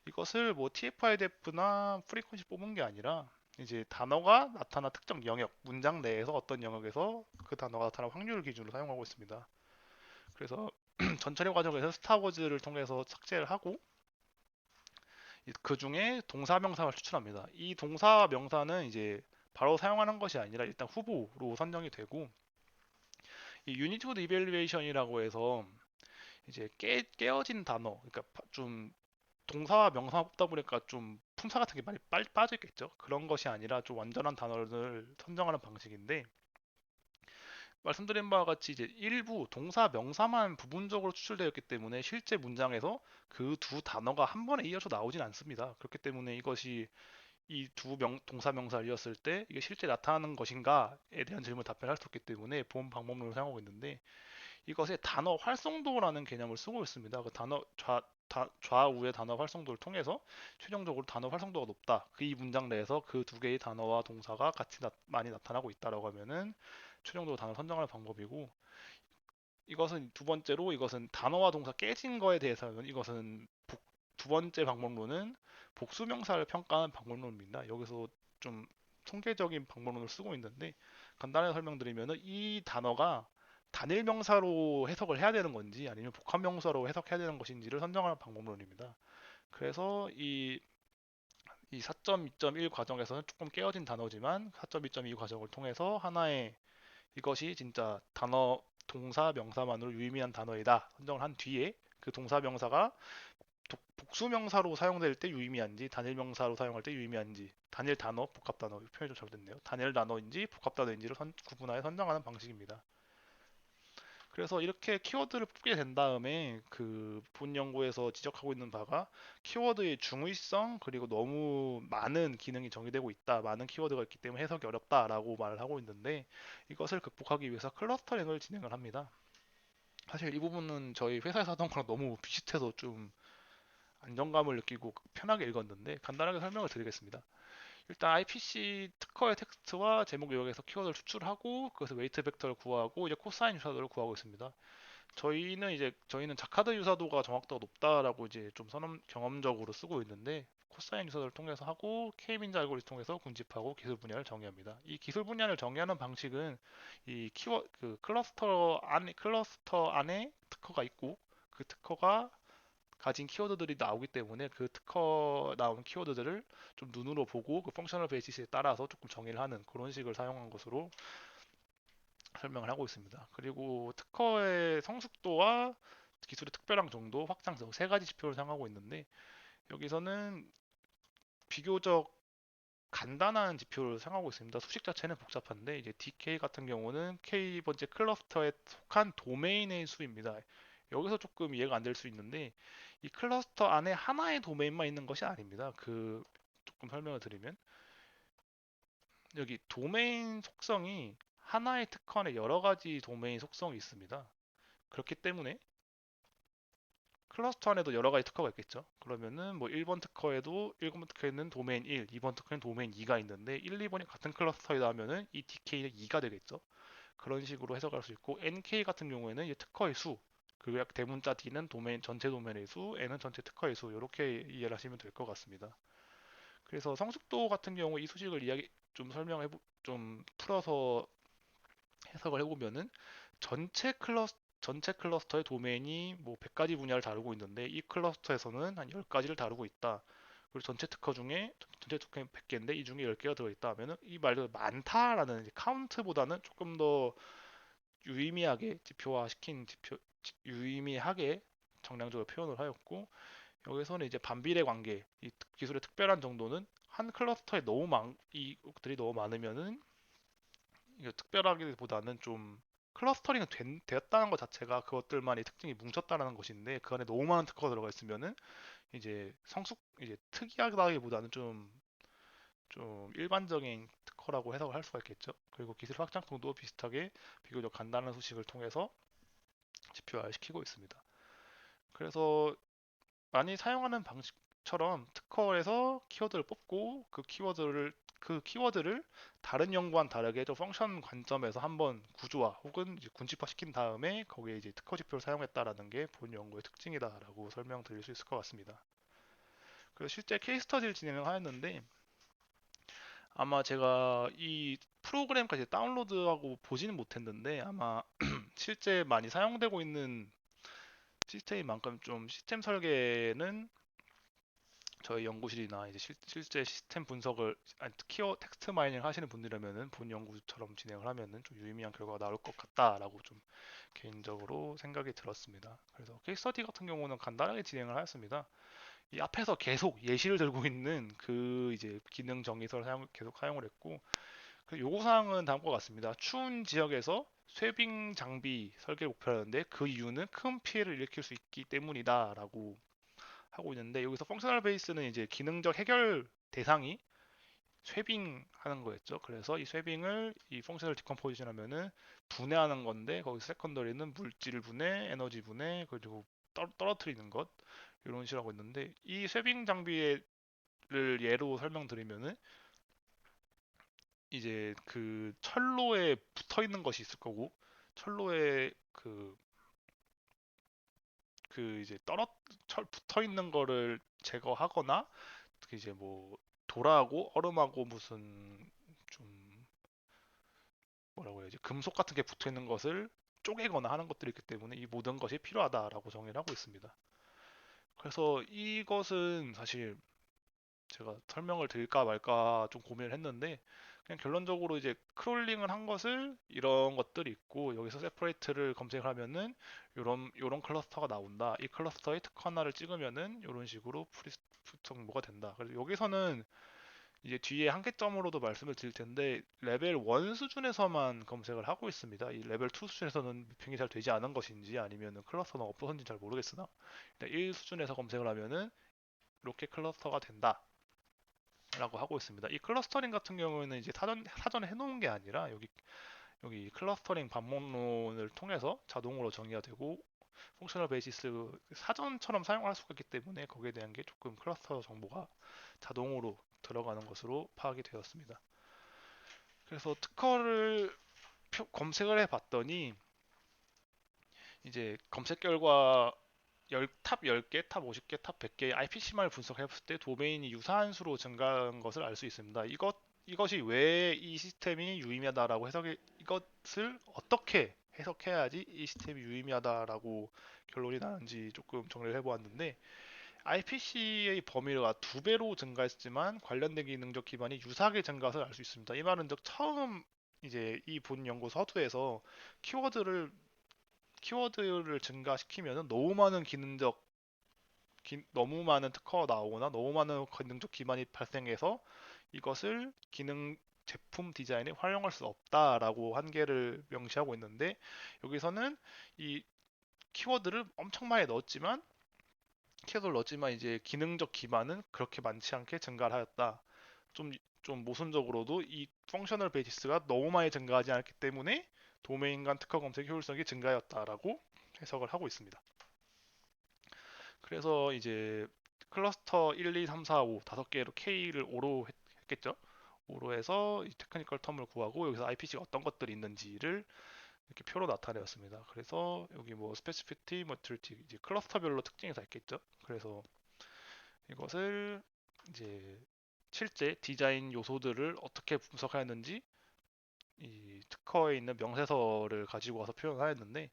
Speaker 1: 이것을 뭐 TF-IDF나 프리퀀시 뽑은 게 아니라 이제 단어가 나타나 특정 영역, 문장 내에서 어떤 영역에서 그 단어가 나타날 확률을 기준으로 사용하고 있습니다. 그래서 전처리 과정에서 스타워즈를 통해서 삭제를 하고 그 중에 동사 명사를 추출합니다. 이 동사 명사는 이제 바로 사용하는 것이 아니라 일단 후보로 선정이 되고, 이 유니티드 이밸류에이션이라고 해서 이제 깨어진 단어, 그러니까 좀 동사와 명사 뽑다 보니까 좀 품사 같은 게 많이 빠져 있겠죠. 그런 것이 아니라 좀 완전한 단어를 선정하는 방식인데, 말씀드린 바와 같이 이제 일부 동사 명사만 부분적으로 추출되어 있기 때문에 실제 문장에서 그 두 단어가 한 번에 이어서 나오진 않습니다. 그렇기 때문에 이것이 이 두 동사 명사를 이었을 때 이게 실제 나타나는 것인가에 대한 질문 답변할 수 없기 때문에 본 방법론을 사용하고 있는데, 이것에 단어 활성도라는 개념을 쓰고 있습니다. 그 단어 좌우의 단어 활성도를 통해서 최종적으로 단어 활성도가 높다. 그 이 문장 내에서 그 두 개의 단어와 동사가 같이 많이 나타나고 있다라고 하면은 최종적으로 단어 선정하는 방법이고, 이것은 두 번째로, 이것은 단어와 동사 깨진 거에 대해서는 이것은 두 번째 방법론은 복수명사를 평가하는 방법론입니다. 여기서 좀 통계적인 방법론을 쓰고 있는데, 간단하게 설명드리면은 이 단어가 단일 명사로 해석을 해야 되는 건지 아니면 복합 명사로 해석해야 되는 것인지를 선정하는 방법론입니다. 그래서 이 4.2.1 과정에서는 조금 깨어진 단어지만 4.2.2 과정을 통해서 하나의 이것이 진짜 단어, 동사, 명사만으로 유의미한 단어이다 선정을 한 뒤에 그 동사, 명사가 복수명사로 사용될 때 유의미한지 단일 명사로 사용할 때 유의미한지, 단일 단어, 복합 단어, 표현이 좀 잘됐네요. 단일 단어인지 복합 단어인지를 구분하여 선정하는 방식입니다. 그래서 이렇게 키워드를 뽑게 된 다음에 그 본 연구에서 지적하고 있는 바가 키워드의 중의성, 그리고 너무 많은 기능이 정의되고 있다, 많은 키워드가 있기 때문에 해석이 어렵다라고 말을 하고 있는데, 이것을 극복하기 위해서 클러스터링을 진행을 합니다. 사실 이 부분은 저희 회사에서 하던 거랑 너무 비슷해서 좀 안정감을 느끼고 편하게 읽었는데, 간단하게 설명을 드리겠습니다. 일단 IPC 특허의 텍스트와 제목 요약에서 키워드를 추출하고 그것을 웨이트 벡터를 구하고 이제 코사인 유사도를 구하고 있습니다. 저희는 자카드 유사도가 정확도가 높다라고 이제 좀 경험적으로 쓰고 있는데, 코사인 유사도를 통해서 하고 K-민즈 알고리즘 통해서 군집하고 기술 분야를 정의합니다. 이 기술 분야를 정의하는 방식은 이 그 클러스터 안에 특허가 있고 그 특허가 가진 키워드들이 나오기 때문에 그 특허 나온 키워드들을 좀 눈으로 보고 그 펑셔널 베이시스에 따라서 조금 정의를 하는 그런 식을 사용한 것으로 설명을 하고 있습니다. 그리고 특허의 성숙도와 기술의 특별한 정도, 확장성 세 가지 지표를 사용하고 있는데, 여기서는 비교적 간단한 지표를 사용하고 있습니다. 수식 자체는 복잡한데 이제 DK 같은 경우는 K 번째 클러스터에 속한 도메인의 수입니다. 여기서 조금 이해가 안 될 수 있는데, 이 클러스터 안에 하나의 도메인만 있는 것이 아닙니다. 조금 설명을 드리면, 여기 도메인 속성이 하나의 특허 안에 여러 가지 도메인 속성이 있습니다. 그렇기 때문에 클러스터 안에도 여러 가지 특허가 있겠죠. 그러면은 뭐 1번 특허에는 도메인 1, 2번 특허에는 도메인 2가 있는데 1, 2번이 같은 클러스터이다 하면은 이 DK는 2가 되겠죠. 그런 식으로 해석할 수 있고, NK 같은 경우에는 이제 특허의 수, 그 대문자 D는 전체 도메인의 수, N은 전체 특허의 수, 이렇게 이해를 하시면 될 것 같습니다. 그래서 성숙도 같은 경우 이 수식을 좀 풀어서 해석을 해보면은 전체 클러스터의 도메인이 뭐 100가지 분야를 다루고 있는데 이 클러스터에서는 한 10가지를 다루고 있다. 그리고 전체 특허 100개인데 이 중에 10개가 들어있다 하면은 이 말도 많다라는 카운트보다는 조금 더 유의미하게 유의미하게 정량적으로 표현을 하였고, 여기서는 이제 반비례 관계, 이 기술의 특별한 정도는 한 클러스터에 이들이 너무 많으면은 이게 특별하기보다는 좀 클러스터링이 되었다는 것 자체가 그것들만의 특징이 뭉쳤다는 것인데, 그 안에 너무 많은 특허가 들어가 있으면은 이제 특이하다기보다는 좀 일반적인 특허라고 해석을 할 수가 있겠죠. 그리고 기술 확장성도 비슷하게 비교적 간단한 수식을 통해서 지표화시키고 있습니다. 그래서 많이 사용하는 방식처럼 특허에서 키워드를 뽑고 그 키워드를 다른 연구와는 다르게 좀 펑션 관점에서 한번 구조화 혹은 이제 군집화시킨 다음에 거기에 이제 특허 지표를 사용했다라는 게 본 연구의 특징이다라고 설명드릴 수 있을 것 같습니다. 그래서 실제 케이스 스터디를 진행을 하였는데, 아마 제가 이 프로그램까지 다운로드하고 보지는 못했는데 아마 실제 많이 사용되고 있는 시스템인 만큼 좀 시스템 설계는 저희 연구실이나 이제 실제 시스템 분석을 아니, 키워 텍스트 마이닝 하시는 분들이라면은 본 연구처럼 진행을 하면은 좀 유의미한 결과가 나올 것 같다라고 좀 개인적으로 생각이 들었습니다. 그래서 케이스 스터디 같은 경우는 간단하게 진행을 하였습니다. 이 앞에서 계속 예시를 들고 있는 그 이제 기능 정의서를 계속 사용을 했고, 그 요구사항은 다음과 같습니다. 추운 지역에서 쇠빙 장비 설계를 목표하는데 그 이유는 큰 피해를 일으킬 수 있기 때문이다라고 하고 있는데, 여기서 펑셔널 베이스는 이제 기능적 해결 대상이 쇠빙 하는 거였죠. 그래서 이 쇠빙을 이 펑셔널 디컴포지션 하면은 분해하는 건데, 거기서 세컨더리는 물질 분해, 에너지 분해, 그리고 떨어뜨리는 것, 이런 식으로 하고 있는데, 이 쇠빙 장비를 예로 설명드리면은 이제 그 철로에 붙어 있는 것이 있을 거고, 철로에 그 이제 철 붙어 있는 거를 제거하거나, 그 이제 뭐 돌하고 얼음하고 무슨 좀 뭐라고 해야지, 금속 같은 게 붙어 있는 것을 쪼개거나 하는 것들이 있기 때문에 이 모든 것이 필요하다라고 정의를 하고 있습니다. 그래서 이것은 사실 제가 설명을 드릴까 말까 좀 고민을 했는데, 그냥 결론적으로 이제 크롤링을 한 것을 이런 것들이 있고, 여기서 세퍼레이트를 검색을 하면은 요런 클러스터가 나온다. 이 클러스터의 특화 하나를 찍으면은 이런 식으로 프리스트 정보가 된다. 그래서 여기서는 이제 뒤에 한계점으로도 말씀을 드릴 텐데, 레벨 1 수준에서만 검색을 하고 있습니다. 이 레벨 2 수준에서는 매핑이 잘 되지 않은 것인지 아니면은 클러스터가 없어서인지 잘 모르겠으나, 일단 1 수준에서 검색을 하면은 이렇게 클러스터가 된다 라고 하고 있습니다. 이 클러스터링 같은 경우에는 이제 사전에 해놓은 게 아니라, 여기 클러스터링 반복론을 통해서 자동으로 정의가 되고, 펑셔널 베이시스 사전처럼 사용할 수가 있기 때문에 거기에 대한 게 조금 클러스터 정보가 자동으로 들어가는 것으로 파악이 되었습니다. 그래서 특허를 검색을 해봤더니, 이제 검색 결과 탑 10개, 탑 50개, 탑 100개의 IPC만을 분석해봤을 때 도메인이 유사한 수로 증가한 것을 알 수 있습니다. 이것이 왜 이 시스템이 유의미하다라고 이것을 어떻게 해석해야지 이 시스템이 유의미하다라고 결론이 나는지 조금 정리를 해보았는데, IPC의 범위가 2배로 증가했지만 관련된 기능적 기반이 유사하게 증가해서 알 수 있습니다. 이 말은 즉 처음 이제 이 본 연구 서두에서 키워드를 키워드를 증가시키면 너무 많은 특허가 나오거나 너무 많은 기능적 기반이 발생해서 이것을 기능 제품 디자인에 활용할 수 없다라고 한계를 명시하고 있는데, 여기서는 이 키워드를 엄청 많이 넣었지만 이제 기능적 기반은 그렇게 많지 않게 증가를 하였다. 좀, 좀 모순적으로도 이 펑셔널 베이시스가 너무 많이 증가하지 않았기 때문에 도메인 간 특허 검색 효율성이 증가하였다라고 해석을 하고 있습니다. 그래서 이제 클러스터 1, 2, 3, 4, 5 다섯 개로 K를 5로 했겠죠. 5로 해서 이 테크니컬 텀을 구하고, 여기서 IPC가 어떤 것들이 있는지를 이렇게 표로 나타내었습니다. 그래서 여기 뭐 스페시피티, 머티리티 이제 클러스터별로 특징이 다 있겠죠. 그래서 이것을 이제 실제 디자인 요소들을 어떻게 분석하였는지 이 특허에 있는 명세서를 가지고 와서 표현하였는데,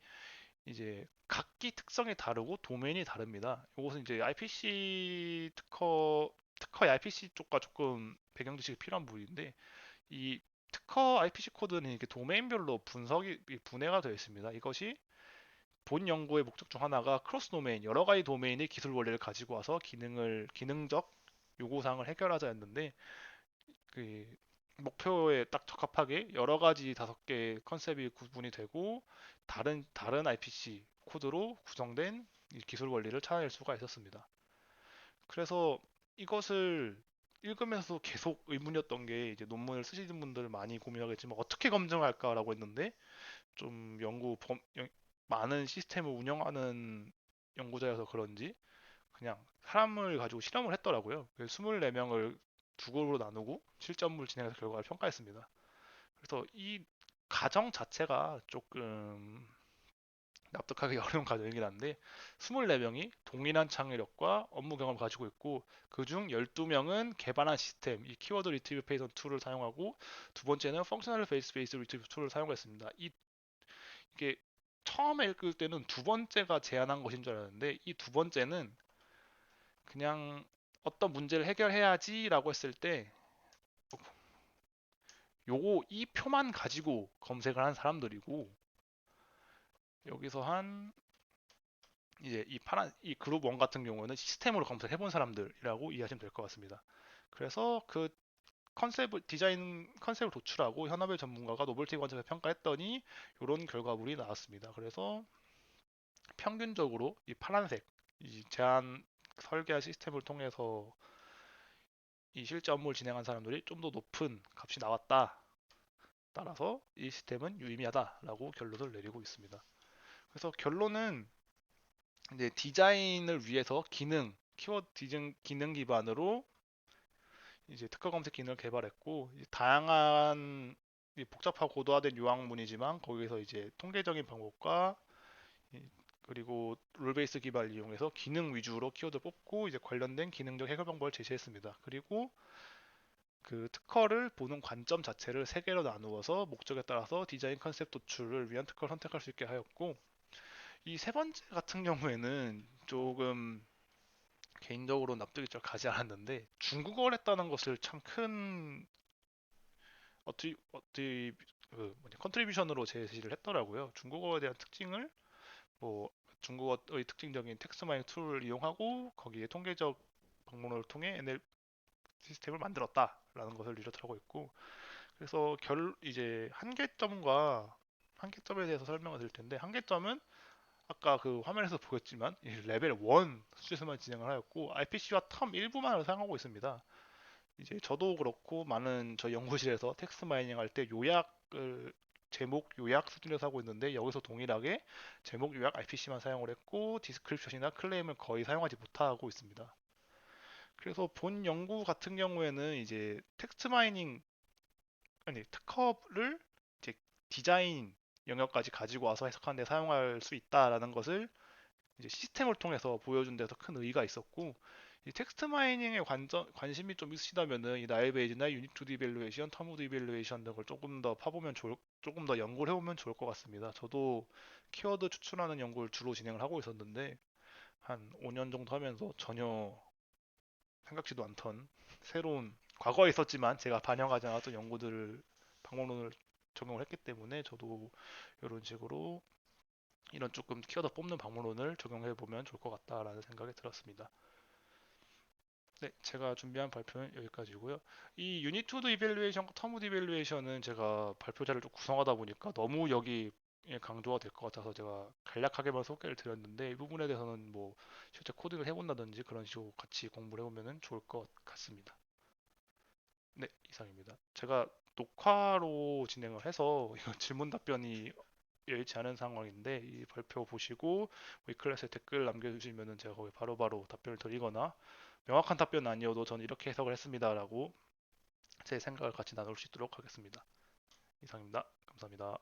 Speaker 1: 이제 각기 특성이 다르고 도메인이 다릅니다. 이것은 이제 IPC 특허의 IPC 쪽과 조금 배경 지식이 필요한 부분인데, 이 특허 IPC 코드는 이렇게 도메인별로 분해가 되어 있습니다. 이것이 본 연구의 목적 중 하나가 크로스 도메인, 여러 가지 도메인의 기술 원리를 가지고 와서 기능적 요구사항을 해결하자였는데, 그 목표에 딱 적합하게 여러 가지 5개 컨셉이 구분이 되고 다른 IPC 코드로 구성된 이 기술 원리를 찾아낼 수가 있었습니다. 그래서 이것을 읽으면서 계속 의문이었던 게, 이제 논문을 쓰시는 분들 많이 고민하겠지만 어떻게 검증할까라고 했는데, 좀 많은 시스템을 운영하는 연구자여서 그런지 그냥 사람을 가지고 실험을 했더라고요. 24명을 두 그룹으로 나누고 실전물 진행해서 결과를 평가했습니다. 그래서 이 과정 자체가 조금 납득하기 어려운 과정이긴 한데, 24명이 동일한 창의력과 업무 경험을 가지고 있고, 그중 12명은 개발한 시스템, 이 키워드 리트리브 페이선 툴을 사용하고, 두 번째는 펑셔널 베이스 리트리브 툴을 사용했습니다. 이게 처음에 읽을 때는 두 번째가 제안한 것인 줄 알았는데, 이 두 번째는 그냥 어떤 문제를 해결해야지라고 했을 때 요거 이 표만 가지고 검색을 한 사람들이고 여기서 한 이제 이 파란 이 그룹 1 같은 경우는 시스템으로 검색해 본 사람들이라고 이해하시면 될 것 같습니다. 그래서 그 컨셉을 디자인 컨셉을 도출하고 현업의 전문가가 노벨티 관점에서 평가했더니 이런 결과물이 나왔습니다. 그래서 평균적으로 이 파란색 이 제한 설계한 시스템을 통해서 이 실제 업무를 진행한 사람들이 좀 더 높은 값이 나왔다. 따라서 이 시스템은 유의미하다라고 결론을 내리고 있습니다. 그래서 결론은 이제 디자인을 위해서 키워드 기능 기반으로 이제 특허 검색 기능을 개발했고 다양한 복잡하고 고도화된 요약문이지만 거기서 이제 통계적인 방법과 그리고 룰 베이스 기반을 이용해서 기능 위주로 키워드 뽑고 이제 관련된 기능적 해결 방법을 제시했습니다. 그리고 그 특허를 보는 관점 자체를 세 개로 나누어서 목적에 따라서 디자인 컨셉 도출을 위한 특허를 선택할 수 있게 하였고 이 세 번째 같은 경우에는 조금 개인적으로 납득이 잘 가지 않았는데 중국어를 했다는 것을 참 큰 컨트리뷰션으로 제시를 했더라고요. 중국어에 대한 특징을 뭐 중국어의 특징적인 텍스트 마이닝 툴을 이용하고 거기에 통계적 방문을 통해 NL 시스템을 만들었다라는 것을 리조트하고 있고 그래서 이제 한계점에 대해서 설명을 드릴 텐데 한계점은 아까 그 화면에서 보였지만 레벨 1 수준에서만 진행을 하였고 IPC와 텀 일부만을 사용하고 있습니다. 이제 저도 그렇고 많은 저희 연구실에서 텍스트 마이닝 할 때 제목 요약 수준에서 하고 있는데 여기서 동일하게 제목 요약 IPC만 사용을 했고 디스크립션이나 클레임을 거의 사용하지 못하고 있습니다. 그래서 본 연구 같은 경우에는 이제 텍스트 마이닝 아니 특허를 이제 디자인 영역까지 가지고 와서 해석하는 데 사용할 수 있다라는 것을 이제 시스템을 통해서 보여준 데서 큰 의의가 있었고 이 텍스트 마이닝에 관심이 좀 있으시다면은 이 나일베이지나 유니투드 이밸루에이션, 터무드 이밸루에이션 등을 조금 더 연구를 해보면 좋을 것 같습니다. 저도 키워드 추출하는 연구를 주로 진행을 하고 있었는데 한 5년 정도 하면서 전혀 생각지도 않던 새로운 과거에 있었지만 제가 반영하지 않았던 연구들을 방법론을 적용을 했기 때문에 저도 이런 식으로 이런 조금 키워드 뽑는 방법론을 적용해 보면 좋을 것 같다라는 생각이 들었습니다. 네, 제가 준비한 발표는 여기까지고요. 이 유니투드 이밸루에이션과 터무드 이밸루에이션은 제가 발표자를 좀 구성하다 보니까 너무 여기 강조가 될 것 같아서 제가 간략하게만 소개를 드렸는데 이 부분에 대해서는 뭐 실제 코딩을 해본다든지 그런 식으로 같이 공부를 해보면 좋을 것 같습니다. 네, 이상입니다. 제가 녹화로 진행을 해서 이거 질문 답변이 여의치 않은 상황인데 이 발표 보시고 위클래스에 댓글 남겨주시면은 제가 거기 바로바로 답변을 드리거나 명확한 답변은 아니어도 저는 이렇게 해석을 했습니다라고 제 생각을 같이 나눌 수 있도록 하겠습니다. 이상입니다. 감사합니다.